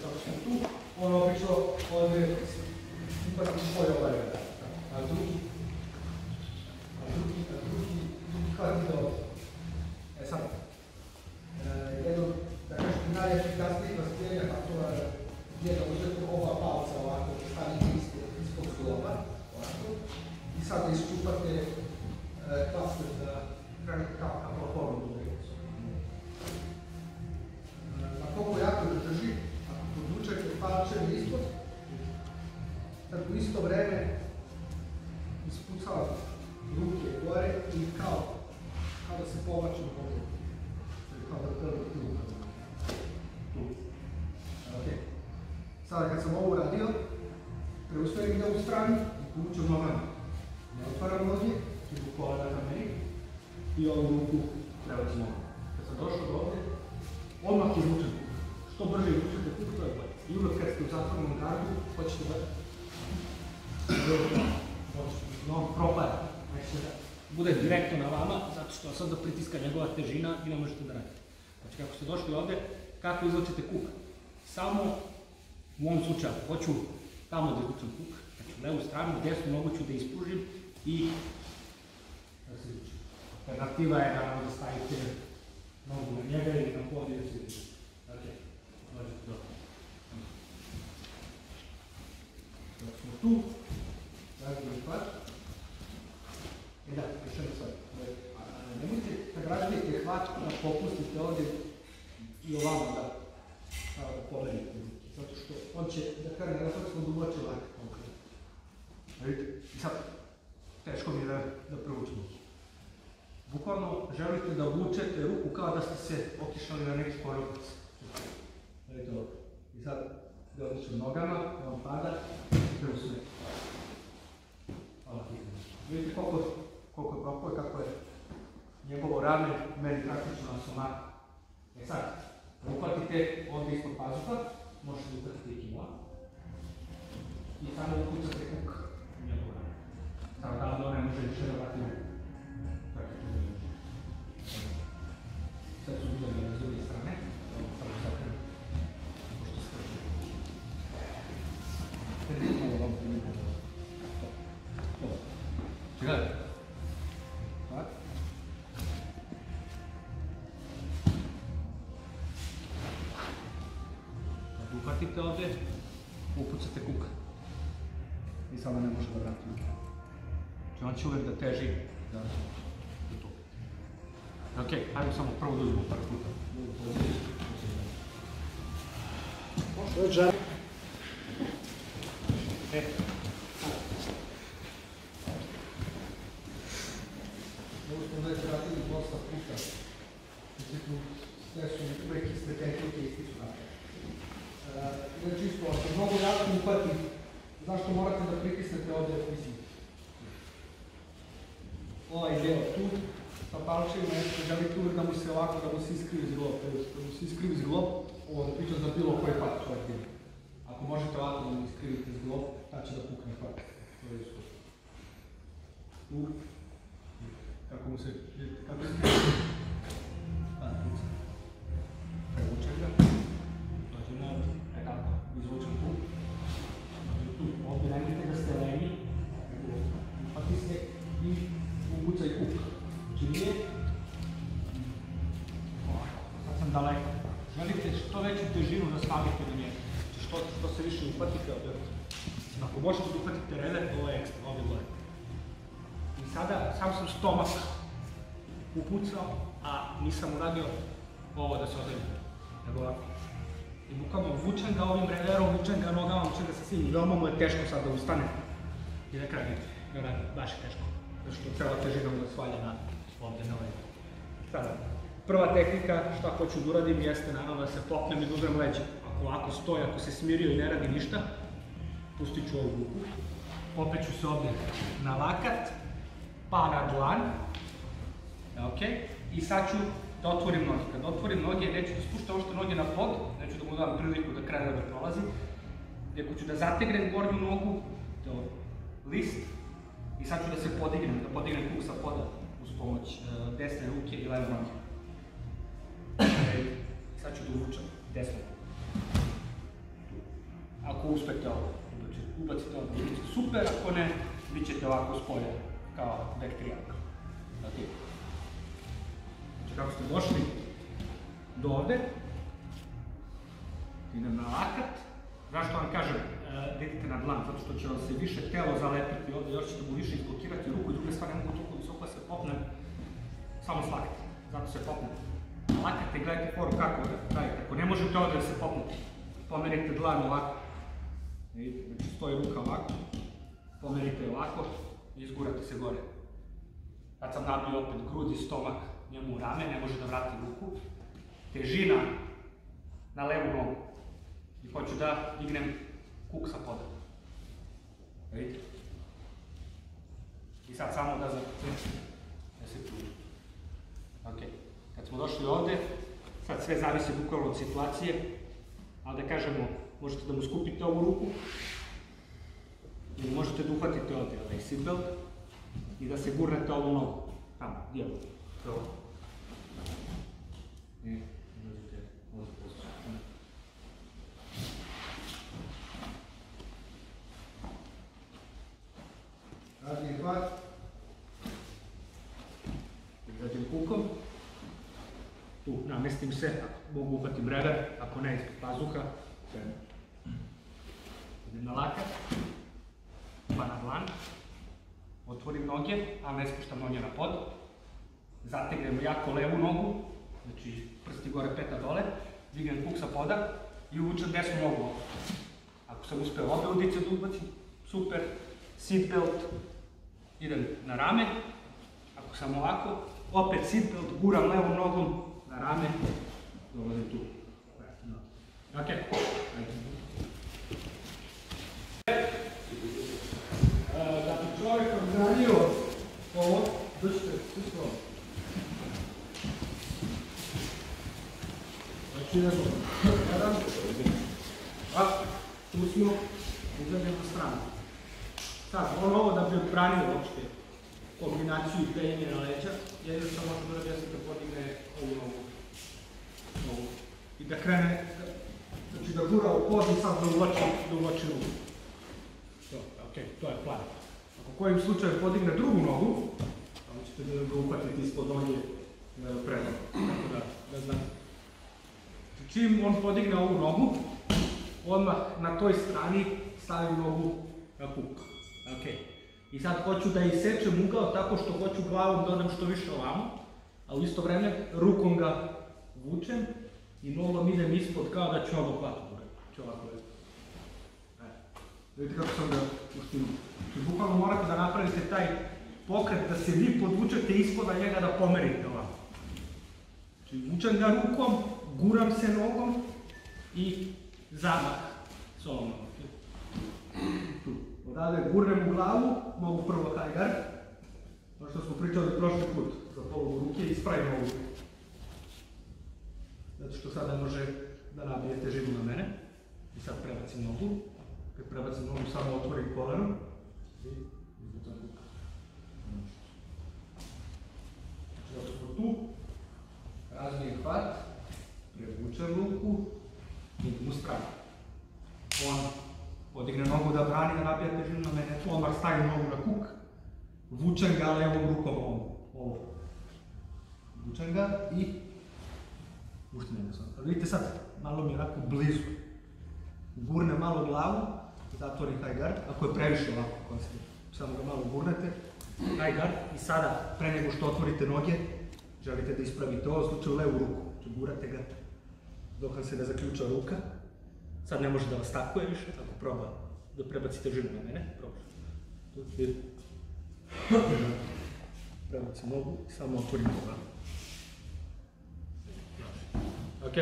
kako smo tu, ono obično ovdje ipak svoj ovaj reda. A drugi hvat ide ovdje. E sad, jedno, da kažete, najefikasnijih razbijenja faktora je da uzete oba palca ovako, da stavite ispod zgloba, ovako, i sad da isčupate klaster da hranite kao formu dubrecu. Na koliko jako da drži, ako podvučete palčeve ispod, tad u isto vreme ispucava ruke gore i kao da se povlačimo ovdje. Kao da prvo tu. Sada kad sam ovo uradio, preusmerim ga u stranu i povučem nogama. Ne otvaram noge, idu kola na meni i ovu ruku prebacim ovdje. Kad sam došao do ovdje, odmah izvučem kuk. Što brže izvučete kuk, to je bolje. I uvijek kad ste u zatvornom gardu, hoćete da propada. Bude direktno na vama, zato što sad da pritiska njegova težina i ne možete da radite. Znači kako ste došli ovdje, kako izvučete kuk? Samo u ovom slučaju, hoću tamo da izvučem kuk, znači levu stranu, desnu nogu ću da ispružim i da se izvučem. Alternativa je da stavite nogu na njega ili na pod i da se izvučem. Dakle, dođete do. Dok smo tu, razbijem hvat. I da, još jedno sad. Nemojte kad razbijete hvat, da popustite ovdje i ovamo da povedite. Zato što on će, da kažem, da sad smo duboče laka. Vidite? I sad, teško mi je da provučemo. Bukvalno želite da vučete ruku kao da ste se okišali na neki konopac. Vidite ovo. I sad, da odličem nogama, da vam pada, i preusme. Hvala ti. Vidite koliko je propao i kako je njegovo rame meni praktično na somatu. E sad, uhvatite ovdje ispod pazuha, možete uhvatiti i kila i samo ukucate kuk u njegovo rame. Samo da ono ne može više da vrati ruku. Praktično ne može. Sad su uzeli s druge strane, samo sakrenu. Pošto se krši. Malo vam primimo. Čekaj. Uhvatite ovdje, upucate kuk i sada ne može da vrati. Znači on će uvijek da teži da utopite. Ok, hajmo samo prvo da uzmemo par puta. Što je žar? Ovo smo već radili dosta puta. Sve su uvijek iste tehnike i isti su napravili. Znači isto, ako mnogo jako upati, zašto morate da pritisnete ovdje, mislim. Ovaj deo tu, sa palčevima, želite uvijek da mu se ovako, da mu se iskrivi zglob, da mu se iskrivi zglob, ovo da pričam za bilo koji pat čovjek ima. Ako možete ovako da mu iskrivite zglob, tad će da pukne pat. To je isto. Tu, kako mu se, kako se krivi. Prevučem ga. Izvučem tu. Ovdje nemojte da ste lenji. Uhvatite i upucaj kuk. Znači nije. Sad sam daleko. Želite što veću težinu da stavite na njega. Znači što se više uhvatite ovdje. Ako možete da uhvatite reder, ovo je ekstra, ovdje gore. I sada sam stomak upucao, a nisam uradio ovo da se odredim. Nego ovako. I bukvalno vučem ga ovim rederom, vučem ga nogama, vučem ga sa svim. Veoma mu je teško sad da ustane. I da kraj ne radi, baš je teško. Zato što cela težina mu da svalja na ovdje na ovaj. Sada, prva tehnika šta hoću da uradim jeste naravno da se popnem i da uzmem leđa. Ako ovako stoji, ako se smirio i ne radi ništa, pustit ću ovu ruku. Opet ću se ovdje na lakat, pa na dlan. I sad ću da otvorim noge. Kad otvorim noge, neću da spuštam ošte noge na pod, neću da mu dam priliku da krene da prolazi, nego ću da zategnem gornju nogu do list i sad ću da se podignem, da podignem kuk sa poda uz pomoć desne ruke i leve noge. Sad ću da uvučem desnu ruku. ćete ovo, ubacite ovo, bit će super, ako ne, bit ćete ovako spolja, kao bakterijalka. Znači, kako ste došli do ovde, idem na lakat. Zašto vam kažem da idete na dlan? Zato što će vam se više telo zalepiti ovde, još ćete mu više izblokirati ruku i druge stvari, ne mogu toliko visoko da se popnem, samo slagite, zato se popnem. Lakate, gledajte foru kako da radite. Ako ne možete ovde da se popnete, pomerite dlan ovako. Vidite, znači stoji ruka ovako, pomerite ovako i izgurate se gore. Kad sam nabio opet grudi, stomak, njemu u rame, ne može da vrati ruku. Težina na levu nogu. I hoću da dignem kuk sa poda. Vidite? I sad samo da se pruži. Ok. Kad smo došli ovde, sad sve zavisi bukvalno od situacije, ali da kažemo, možete da mu skupite ovu ruku, ili možete da uhvatite ovde ovaj seatbelt i da se gurnete ovu nogu. Tamo, dijelo. To je ovo. I ulazite ovdje poziciju. Radni hvat. Izađem kukom. Tu namestim se, mogu uhvatim rever, ako ne ispod pazuha. Idem na lakat, pa na dlan. Otvorim noge, ali ne spuštam noge na pod. Zategnem jako levu nogu, znači prsti gore, peta dole. Dignem kuk sa poda i uvučem desnu nogu. Ako sam uspeo obe udice da ubacim, super. Seatbelt, idem na rame. Ako sam ovako, opet seatbelt, guram levom nogom na rame, dolazim tu. Ok. Da bi čovjek odradio ovo, držite, čisto ovo. Znači idemo, jedan, tu smo, izađemo na stranu. Sad, ovo da bi odbranio uopšte kombinaciju i penje na leđa, jedino što može da radi da podigne ovu nogu. I da krene, znači da gura u pod i sad da uvlači ruku. Ok, to je plan. Ako kojim slučaju podigne drugu nogu, tamo ćete da ga uhvatite ispod noge prednog. Tako da znate. Čim on podigne ovu nogu, odmah na toj strani stavim nogu na kuk. Ok. I sad hoću da isečem ugao tako što hoću glavom da odem što više ovamo, a u isto vreme rukom ga vučem i nogom idem ispod kao da ću ovo hvatu. Ću ovako vedeti. Vidite kako sam ga uštinu. Bukvalno morate da napravite taj pokret da se vi podvučete ispoda njega da pomerite ovako. Znači vučem ga rukom, guram se nogom i zamah s ovom nogom. Odavde gurnem u glavu, mogu prvo high guard, ono što smo pričali prošli put, za pologu ruke i ispravim ovu. Zato što sada može da nabije težinu na mene. I sad prebacim nogu. Kad prebacim nogu, samo otvorim koleno i izvucam kuk. Znači, ako smo tu, razvijem hvat, prevučem ruku, idem u stranu. On podigne nogu da brani, da nabija težinu na mene, odmah stavim nogu na kuk, vučem ga levom rukom ovo. Vučem ga i uštinem ga sam. Vidite sad, malo mi je onako blizu. Gurne malo glavu, zatvorim high guard, ako je previše ovako, samo ga malo gurnete, high guard i sada, pre nego što otvorite noge, želite da ispravite ovo, slučaju levu ruku, znači gurate ga dok vam se ne zaključa ruka. Sad ne može da vas takuje više, ako proba da prebaci težinu na mene, probaj. Prebacim nogu i samo otvorim nogu. Ok?